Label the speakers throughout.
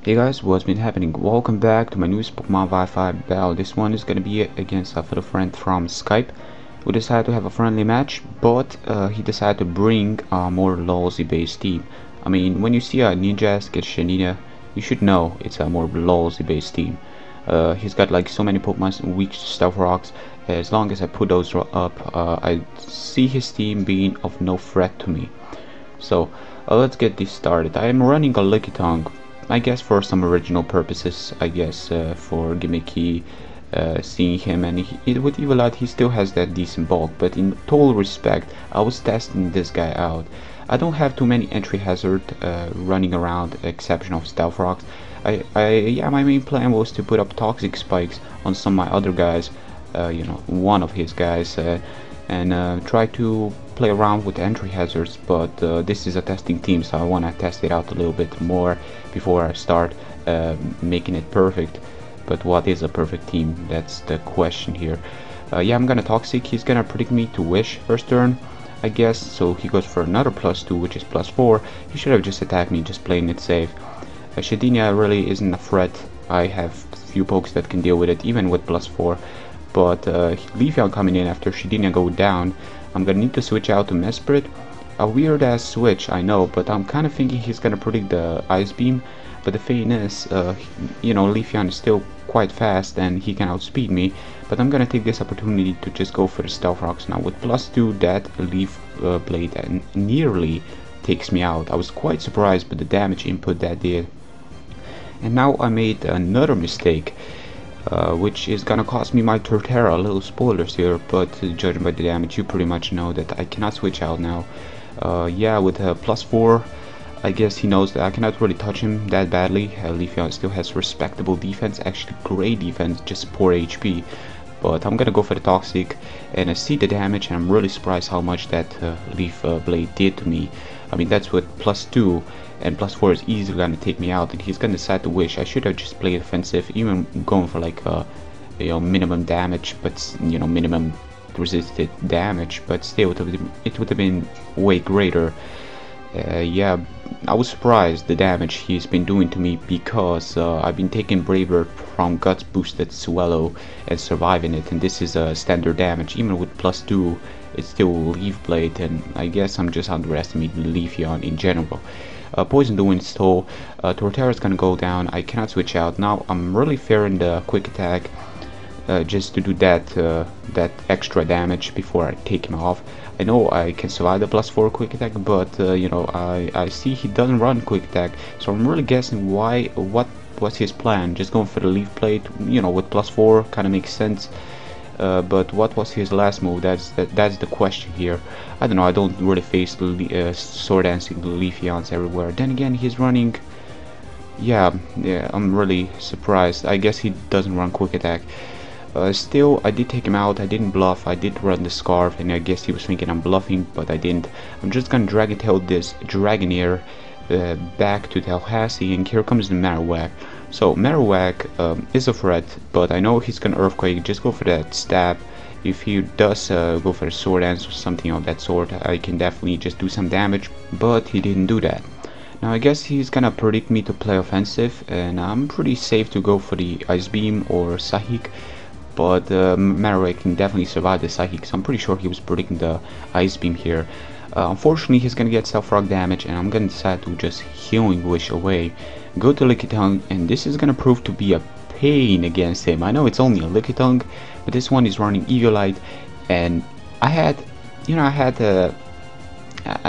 Speaker 1: Hey guys, what's been happening? Welcome back to my newest Pokemon Wi-Fi battle. This one is gonna be against a fellow friend from Skype. We decided to have a friendly match, but he decided to bring a more lousy based team. I mean, when you see a Ninjask get Shanina, you should know it's a more lousy based team. He's got like so many Pokemon weak to Stealth Rocks. As long as I put those up, I see his team being of no threat to me. So let's get this started. I am running a Lickitung, I guess for some original purposes. I guess for gimmicky, seeing him, and with Evilite he still has that decent bulk. But in total respect, I was testing this guy out. I don't have too many entry hazard running around, exception of Stealth Rocks. Yeah, my main plan was to put up toxic spikes on some of my other guys, one of his guys, and try to play around with entry hazards. But this is a testing team, so I want to test it out a little bit more before I start making it perfect. But what is a perfect team? That's the question here. Yeah, I'm gonna toxic. He's gonna predict me to wish first turn, I guess. So he goes for another +2, which is +4. He should have just attacked me, just playing it safe. Shedinia really isn't a threat. I have few pokes that can deal with it, even with +4. But Leafeon coming in after Shedinia go down, I'm gonna need to switch out to Mesprit. A weird ass switch, I know, but I'm kind of thinking he's gonna predict the Ice Beam. But the thing is, Leafeon is still quite fast and he can outspeed me. But I'm gonna take this opportunity to just go for the Stealth Rocks now. With +2, that Leaf Blade nearly takes me out. I was quite surprised by the damage input that did. And now I made another mistake, which is gonna cost me my Torterra. A little spoilers here, but judging by the damage, you pretty much know that I cannot switch out now. Yeah, with +4, I guess he knows that I cannot really touch him that badly. Leafeon still has respectable defense, actually great defense, just poor HP. But I'm gonna go for the Toxic, and I see the damage, and I'm really surprised how much that Leaf Blade did to me. I mean, that's with +2, and +4 is easily gonna take me out, and he's gonna decide to wish. I should have just played offensive, even going for like minimum damage, but minimum resisted damage, but still it would have been way greater. Yeah, I was surprised the damage he's been doing to me, because I've been taking Braver from Guts boosted Swallow and surviving it, and this is a standard damage. Even with +2, it's still Leaf Blade, and I guess I'm just underestimating Leafeon in general. Poison doing its toll. Torterra is gonna go down. I cannot switch out now. I'm really fearing the quick attack, just to do that extra damage before I take him off. I know I can survive the +4 quick attack, but I see he doesn't run quick attack, so I'm really guessing what was his plan. Just going for the Leaf Blade, with +4 kind of makes sense. But what was his last move? That's the question here. I don't know. I don't really face sword dancing Leafeons everywhere. Then again, he's running. Yeah, I'm really surprised. I guess he doesn't run quick attack. Still, I did take him out. I didn't bluff. I did run the Scarf, and I guess he was thinking I'm bluffing, but I didn't. I'm just gonna Dragon Tail this Dragonair back to Tallahassee, and here comes the Marowak. So Marowak is a threat, but I know he's gonna Earthquake. Just go for that stab. If he does go for a Sword Dance or something of that sort, I can definitely just do some damage, but he didn't do that. Now I guess he's gonna predict me to play offensive, and I'm pretty safe to go for the Ice Beam or Psychic. But Marowak can definitely survive the Psychic, so I'm pretty sure he was predicting the Ice Beam here. Unfortunately, he's gonna get Stealth Rock damage, and I'm gonna decide to just Healing Wish away. Go to Lickitung, and this is gonna prove to be a pain against him. I know it's only a Lickitung, but this one is running Eviolite, and I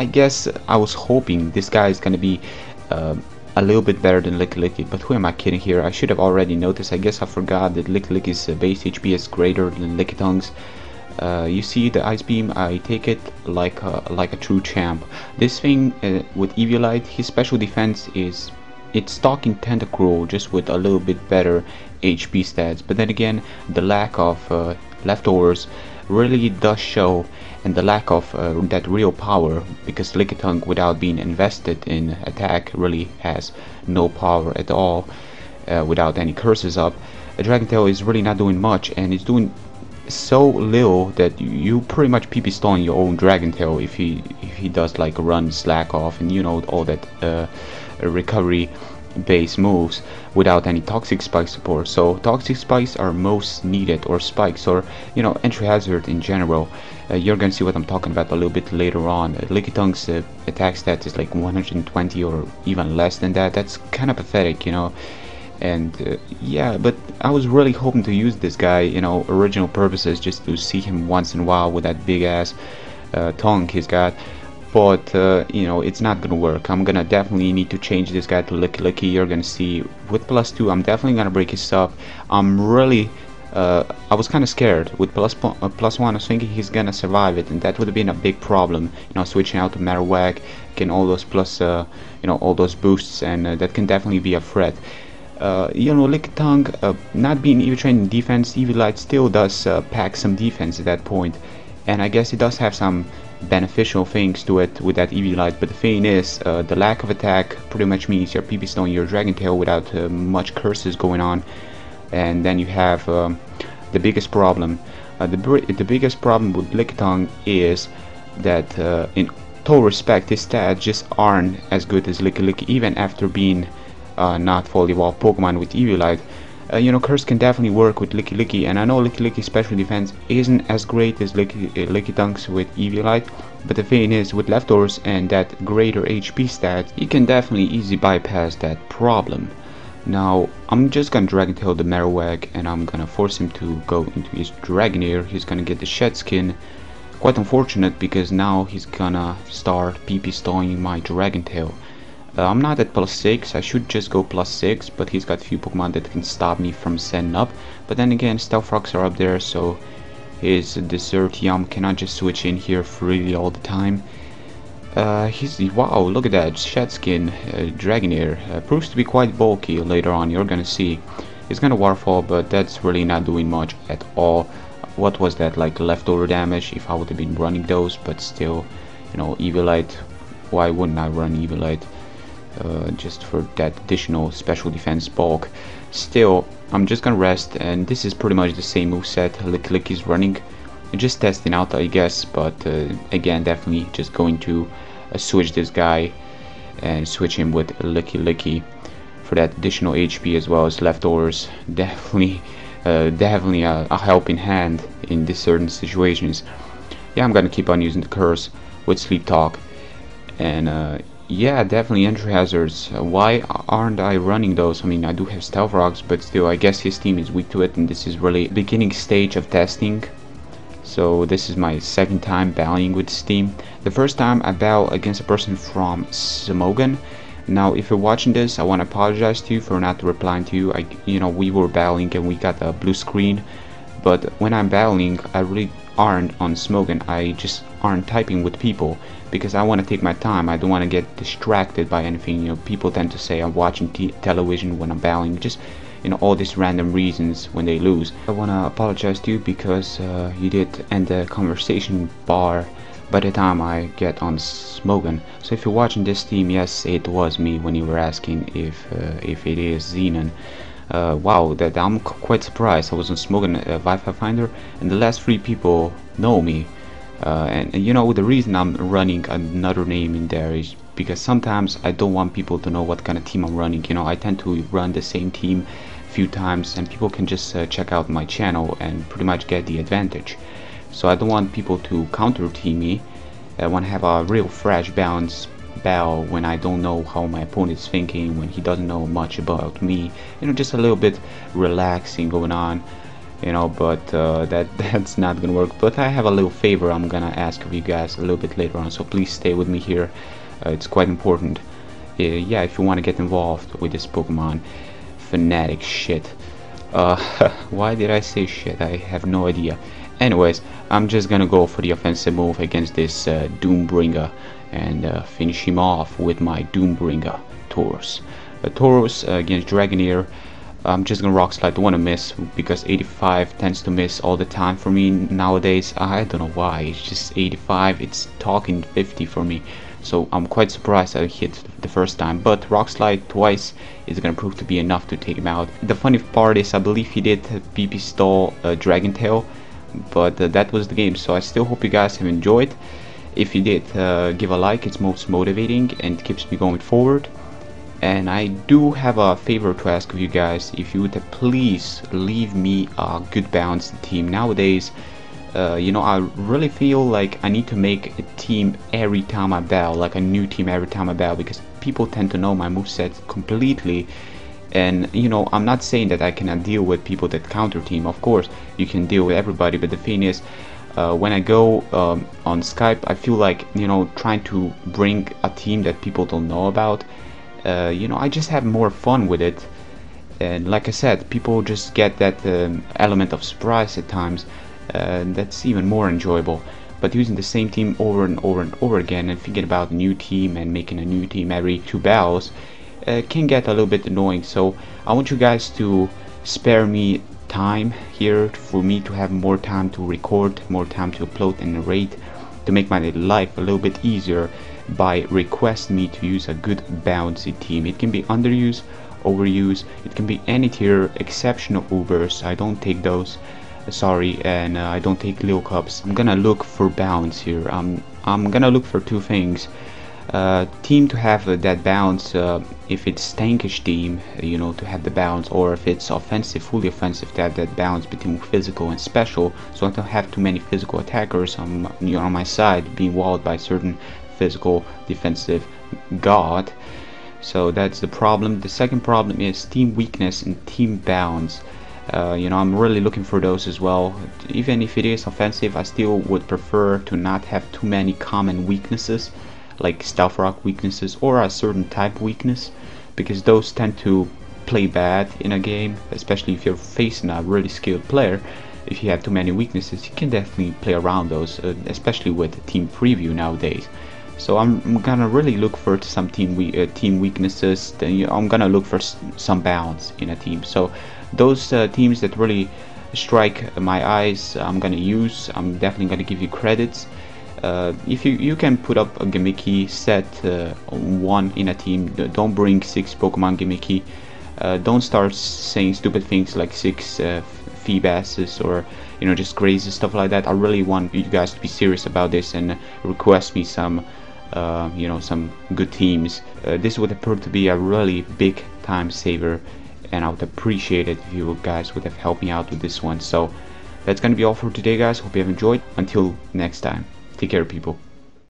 Speaker 1: guess I was hoping this guy is gonna be a little bit better than Licky, but who am I kidding here? I should have already noticed. I guess I forgot that Licky's base HP is greater than Lickitung's. You see the Ice Beam, I take it like a true champ. This thing with Eviolite, his special defense is it's Stalking Tentacruel, just with a little bit better HP stats. But then again, the lack of leftovers really does show, and the lack of that real power, because Lickitung without being invested in attack really has no power at all, without any curses up. A Dragon Tail is really not doing much, and it's doing so little that you pretty much PP stalling your own Dragon Tail if he does like a run slack off, and all that recovery base moves without any toxic spike support. So toxic spikes are most needed, or spikes, or entry hazard in general. You're gonna see what I'm talking about a little bit later on. Lickitung attack stat is like 120 or even less than that. That's kind of pathetic, and yeah, but I was really hoping to use this guy, original purposes, just to see him once in a while with that big ass tongue he's got. But it's not gonna work. I'm gonna definitely need to change this guy to Licky. You're gonna see with +2 I'm definitely gonna break his sub. I'm really I was kind of scared with +1. I was thinking he's gonna survive it, and that would have been a big problem, switching out to Marowak, getting all those plus all those boosts, and that can definitely be a threat. Lickitung, not being EV trained in defense, Evilite still does pack some defense at that point, and I guess it does have some beneficial things to it with that Evilite. But the thing is, the lack of attack pretty much means you're PP Stone your Dragon Tail without much curses going on, and then you have the biggest problem. The biggest problem with Lickitung is that in total respect, his stats just aren't as good as Licky, even after being not fully evolved Pokemon with Evilite. Curse can definitely work with Licky, and I know Licky's special defense isn't as great as Lickitung's with Evilite, but the thing is, with leftovers and that greater HP stat, you can definitely easily bypass that problem. Now, I'm just gonna Dragon Tail the Marowak, and I'm gonna force him to go into his Dragonair. He's gonna get the Shed Skin. Quite unfortunate, because now he's gonna start PP Stalling my Dragon Tail. I'm not at +6, I should just go +6, but he's got few Pokemon that can stop me from setting up. But then again, Stealth Rocks are up there, so his Desert Yum cannot just switch in here freely all the time. Wow, look at that, Shed Skin, Dragonair, proves to be quite bulky later on, you're gonna see. He's gonna Waterfall, but that's really not doing much at all. What was that, like leftover damage, if I would have been running those, but still, Evilite, why wouldn't I run Evilite? Just for that additional special defense bulk. Still, I'm just gonna rest, and this is pretty much the same moveset Licky's running. Just testing out, I guess, but again, definitely just going to switch this guy and switch him with Licky for that additional HP as well as leftovers. Definitely a helping hand in these certain situations. Yeah, I'm gonna keep on using the curse with Sleep Talk, and yeah, definitely entry hazards. Why aren't I running those? I mean, I do have Stealth Rocks, but still, I guess his team is weak to it, and this is really beginning stage of testing. So this is my second time battling with this team. The first time I battled against a person from Smogon. Now, if you're watching this, I want to apologize to you for not replying to you. We were battling and we got a blue screen, but when I'm battling, I really aren't on Smogon. I just aren't typing with people, because I want to take my time. I don't want to get distracted by anything. People tend to say I'm watching television when I'm battling, just all these random reasons when they lose. I want to apologize to you, because you did end the conversation bar by the time I get on Smogon. So if you're watching this team, yes, it was me when you were asking if it is Xenon. Wow, that I'm quite surprised. I was on Smogon Wi-Fi Finder, and the last 3 people know me. And the reason I'm running another name in there is because sometimes I don't want people to know what kind of team I'm running. I tend to run the same team a few times, and people can just check out my channel and pretty much get the advantage. So I don't want people to counter team me. I want to have a real fresh balanced battle when I don't know how my opponent is thinking, when he doesn't know much about me. Just a little bit relaxing going on. But that's not gonna work. But I have a little favor I'm gonna ask of you guys a little bit later on, so please stay with me here. It's quite important. Yeah, if you want to get involved with this Pokemon fanatic shit. Why did I say shit? I have no idea. Anyways, I'm just gonna go for the offensive move against this Doombringer and finish him off with my Doombringer Tauros. Tauros against Dragonair. I'm just gonna Rock Slide. Don't want to miss, because 85 tends to miss all the time for me nowadays. I don't know why. It's just 85. It's talking 50 for me. So I'm quite surprised I hit the first time. But Rock Slide twice is gonna prove to be enough to take him out. The funny part is I believe he did PP stall Dragon Tail, but that was the game. So I still hope you guys have enjoyed. If you did, give a like. It's most motivating and keeps me going forward. And I do have a favor to ask of you guys. If you would please leave me a good balanced team. Nowadays, you know, I really feel like I need to make a team every time I battle, like a new team every time I battle, because people tend to know my moveset completely. And you know, I'm not saying that I cannot deal with people that counter team. Of course you can deal with everybody, but the thing is, when I go on Skype, I feel like, you know, trying to bring a team that people don't know about, you know, I just have more fun with it. And like I said, people just get that element of surprise at times. That's even more enjoyable. But using the same team over and over and over again, and thinking about a new team and making a new team every 2 battles, can get a little bit annoying. So I want you guys to spare me time here, for me to have more time to record, more time to upload and narrate, to make my life a little bit easier, by requesting me to use a good bouncy team. It can be underused, overused, it can be any tier, exceptional Ubers. I don't take those, sorry, and I don't take Lil Cups. I'm gonna look for balance here. I'm gonna look for two things. Team to have that balance, if it's tankish team, you know, to have the balance, or if it's offensive, fully offensive, to have that balance between physical and special, so I don't have too many physical attackers on, you know, on my side being walled by certain physical defensive god. So that's the problem. The second problem is team weakness and team balance. You know, I'm really looking for those as well. Even if it is offensive, I still would prefer to not have too many common weaknesses, like stealth rock weaknesses or a certain type weakness, because those tend to play bad in a game, especially if you're facing a really skilled player. If you have too many weaknesses, you can definitely play around those, especially with team preview nowadays. So I'm gonna really look for some team weaknesses. Then I'm gonna look for some balance in a team. So those teams that really strike my eyes, I'm gonna use. I'm definitely gonna give you credits. If you can put up a gimmicky set, one in a team. Don't bring 6 Pokemon gimmicky. Don't start saying stupid things like 6 Feebasses, or, you know, just crazy stuff like that. I really want you guys to be serious about this and request me some, you know, some good teams. This would have proved to be a really big time saver, and I would appreciate it if you guys would have helped me out with this one. So that's gonna be all for today, guys. Hope you have enjoyed. Until next time, take care, people.